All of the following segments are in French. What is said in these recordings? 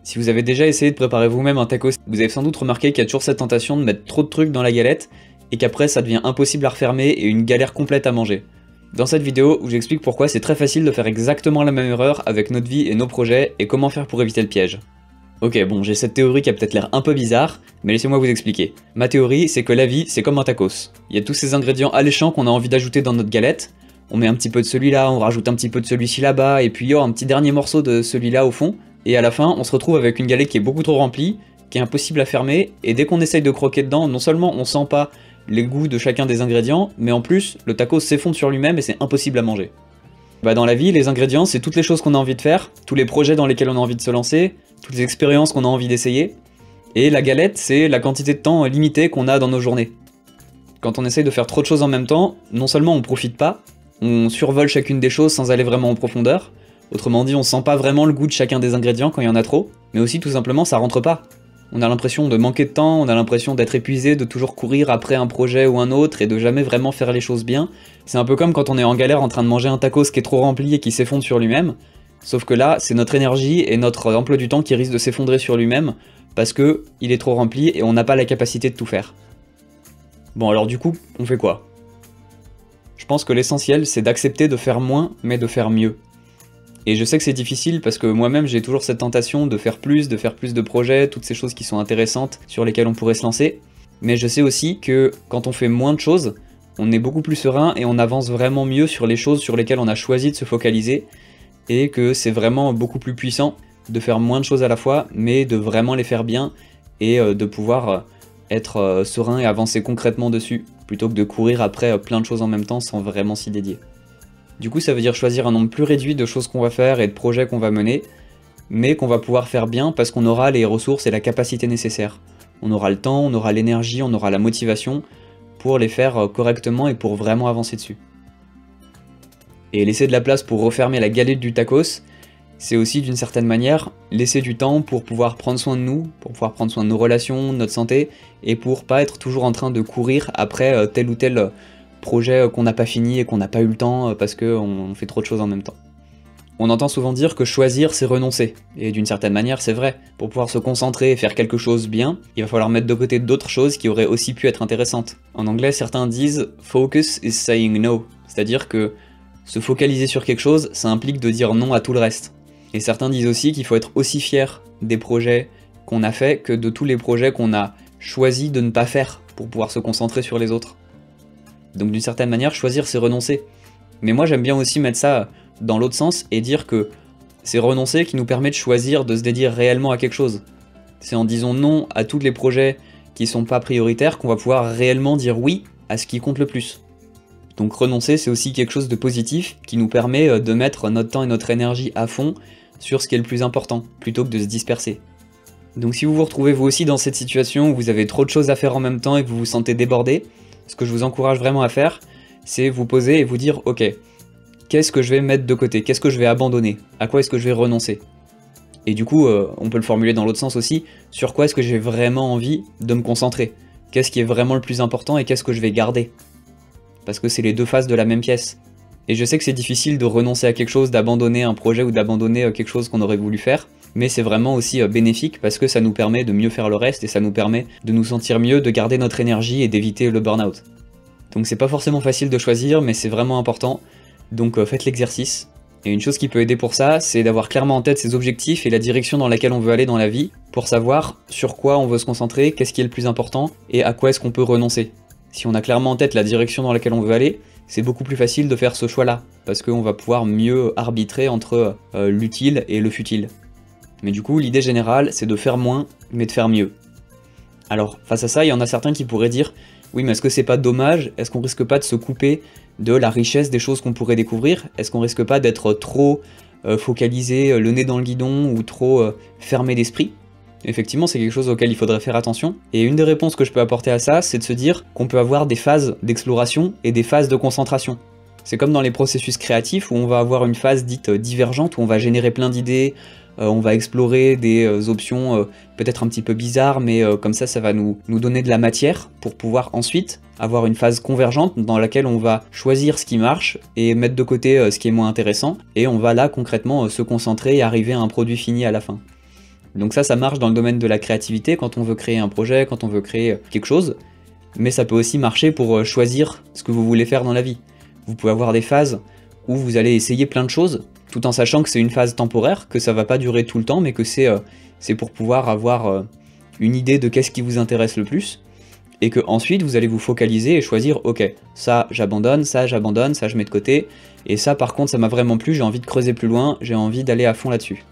Si vous avez déjà essayé de préparer vous-même un tacos, vous avez sans doute remarqué qu'il y a toujours cette tentation de mettre trop de trucs dans la galette et qu'après ça devient impossible à refermer et une galère complète à manger. Dans cette vidéo, je vous explique pourquoi c'est très facile de faire exactement la même erreur avec notre vie et nos projets et comment faire pour éviter le piège. Ok, bon, j'ai cette théorie qui a peut-être l'air un peu bizarre, mais laissez-moi vous expliquer. Ma théorie, c'est que la vie, c'est comme un tacos. Il y a tous ces ingrédients alléchants qu'on a envie d'ajouter dans notre galette. On met un petit peu de celui-là, on rajoute un petit peu de celui-ci là-bas, et puis un petit dernier morceau de celui-là au fond. Et à la fin, on se retrouve avec une galette qui est beaucoup trop remplie, qui est impossible à fermer, et dès qu'on essaye de croquer dedans, non seulement on sent pas les goûts de chacun des ingrédients, mais en plus, le tacos s'effondre sur lui-même et c'est impossible à manger. Dans la vie, les ingrédients, c'est toutes les choses qu'on a envie de faire, tous les projets dans lesquels on a envie de se lancer, toutes les expériences qu'on a envie d'essayer, et la galette, c'est la quantité de temps limitée qu'on a dans nos journées. Quand on essaye de faire trop de choses en même temps, non seulement on profite pas, on survole chacune des choses sans aller vraiment en profondeur, autrement dit on sent pas vraiment le goût de chacun des ingrédients quand il y en a trop, mais aussi tout simplement ça rentre pas. On a l'impression de manquer de temps, on a l'impression d'être épuisé, de toujours courir après un projet ou un autre et de jamais vraiment faire les choses bien. C'est un peu comme quand on est en galère en train de manger un tacos qui est trop rempli et qui s'effondre sur lui-même, sauf que là c'est notre énergie et notre emploi du temps qui risque de s'effondrer sur lui-même parce que il est trop rempli et on n'a pas la capacité de tout faire. Bon alors du coup, on fait quoi? Je pense que l'essentiel c'est d'accepter de faire moins mais de faire mieux. Et je sais que c'est difficile parce que moi-même j'ai toujours cette tentation de faire plus de projets, toutes ces choses qui sont intéressantes sur lesquelles on pourrait se lancer. Mais je sais aussi que quand on fait moins de choses, on est beaucoup plus serein et on avance vraiment mieux sur les choses sur lesquelles on a choisi de se focaliser. Et que c'est vraiment beaucoup plus puissant de faire moins de choses à la fois, mais de vraiment les faire bien et de pouvoir être serein et avancer concrètement dessus, plutôt que de courir après plein de choses en même temps sans vraiment s'y dédier. Du coup, ça veut dire choisir un nombre plus réduit de choses qu'on va faire et de projets qu'on va mener, mais qu'on va pouvoir faire bien parce qu'on aura les ressources et la capacité nécessaires. On aura le temps, on aura l'énergie, on aura la motivation pour les faire correctement et pour vraiment avancer dessus. Et laisser de la place pour refermer la galette du tacos, c'est aussi d'une certaine manière laisser du temps pour pouvoir prendre soin de nous, pour pouvoir prendre soin de nos relations, de notre santé, et pour pas être toujours en train de courir après tel ou tel projet qu'on n'a pas fini et qu'on n'a pas eu le temps parce qu'on fait trop de choses en même temps. On entend souvent dire que choisir c'est renoncer, et d'une certaine manière c'est vrai. Pour pouvoir se concentrer et faire quelque chose bien, il va falloir mettre de côté d'autres choses qui auraient aussi pu être intéressantes. En anglais certains disent « focus is saying no », c'est-à-dire que se focaliser sur quelque chose, ça implique de dire non à tout le reste. Et certains disent aussi qu'il faut être aussi fier des projets qu'on a fait que de tous les projets qu'on a choisi de ne pas faire pour pouvoir se concentrer sur les autres. Donc d'une certaine manière, choisir c'est renoncer. Mais moi j'aime bien aussi mettre ça dans l'autre sens et dire que c'est renoncer qui nous permet de choisir de se dédier réellement à quelque chose. C'est en disant non à tous les projets qui sont pas prioritaires qu'on va pouvoir réellement dire oui à ce qui compte le plus. Donc renoncer c'est aussi quelque chose de positif qui nous permet de mettre notre temps et notre énergie à fond sur ce qui est le plus important, plutôt que de se disperser. Donc si vous vous retrouvez vous aussi dans cette situation où vous avez trop de choses à faire en même temps et que vous vous sentez débordé, ce que je vous encourage vraiment à faire, c'est vous poser et vous dire « Ok, qu'est-ce que je vais mettre de côté? Qu'est-ce que je vais abandonner? À quoi est-ce que je vais renoncer ?» Et du coup, on peut le formuler dans l'autre sens aussi, sur quoi est-ce que j'ai vraiment envie de me concentrer? Qu'est-ce qui est vraiment le plus important et qu'est-ce que je vais garder? Parce que c'est les deux faces de la même pièce. Et je sais que c'est difficile de renoncer à quelque chose, d'abandonner un projet ou d'abandonner quelque chose qu'on aurait voulu faire, mais c'est vraiment aussi bénéfique parce que ça nous permet de mieux faire le reste et ça nous permet de nous sentir mieux, de garder notre énergie et d'éviter le burn-out. Donc c'est pas forcément facile de choisir, mais c'est vraiment important, donc faites l'exercice. Et une chose qui peut aider pour ça, c'est d'avoir clairement en tête ses objectifs et la direction dans laquelle on veut aller dans la vie, pour savoir sur quoi on veut se concentrer, qu'est-ce qui est le plus important, et à quoi est-ce qu'on peut renoncer. Si on a clairement en tête la direction dans laquelle on veut aller, c'est beaucoup plus facile de faire ce choix-là, parce qu'on va pouvoir mieux arbitrer entre l'utile et le futile. Mais du coup, l'idée générale, c'est de faire moins, mais de faire mieux. Alors, face à ça, il y en a certains qui pourraient dire « Oui, mais est-ce que c'est pas dommage? Est-ce qu'on risque pas de se couper de la richesse des choses qu'on pourrait découvrir? Est-ce qu'on risque pas d'être trop focalisé, le nez dans le guidon, ou trop fermé d'esprit ?» Effectivement, c'est quelque chose auquel il faudrait faire attention. Et une des réponses que je peux apporter à ça, c'est de se dire qu'on peut avoir des phases d'exploration et des phases de concentration. C'est comme dans les processus créatifs où on va avoir une phase dite divergente, où on va générer plein d'idées, on va explorer des options peut-être un petit peu bizarres, mais comme ça va nous donner de la matière pour pouvoir ensuite avoir une phase convergente dans laquelle on va choisir ce qui marche et mettre de côté ce qui est moins intéressant, et on va là concrètement se concentrer et arriver à un produit fini à la fin. Donc ça marche dans le domaine de la créativité, quand on veut créer un projet, quand on veut créer quelque chose, mais ça peut aussi marcher pour choisir ce que vous voulez faire dans la vie. Vous pouvez avoir des phases où vous allez essayer plein de choses, tout en sachant que c'est une phase temporaire, que ça va pas durer tout le temps, mais que c'est pour pouvoir avoir une idée de qu'est-ce qui vous intéresse le plus, et que ensuite vous allez vous focaliser et choisir, ok, ça j'abandonne, ça je mets de côté, et ça par contre ça m'a vraiment plu, j'ai envie de creuser plus loin, j'ai envie d'aller à fond là-dessus.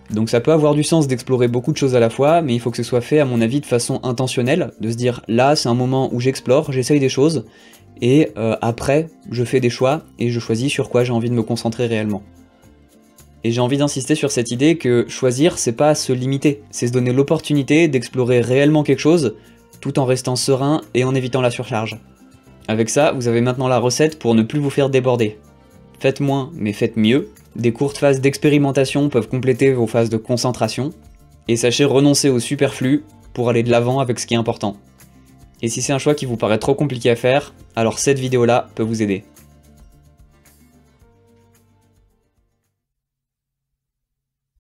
Donc ça peut avoir du sens d'explorer beaucoup de choses à la fois, mais il faut que ce soit fait à mon avis de façon intentionnelle, de se dire là c'est un moment où j'explore, j'essaye des choses, et après je fais des choix, et je choisis sur quoi j'ai envie de me concentrer réellement. Et j'ai envie d'insister sur cette idée que choisir c'est pas se limiter, c'est se donner l'opportunité d'explorer réellement quelque chose, tout en restant serein et en évitant la surcharge. Avec ça, vous avez maintenant la recette pour ne plus vous faire déborder. Faites moins, mais faites mieux. Des courtes phases d'expérimentation peuvent compléter vos phases de concentration. Et sachez renoncer au superflu pour aller de l'avant avec ce qui est important. Et si c'est un choix qui vous paraît trop compliqué à faire, alors cette vidéo-là peut vous aider.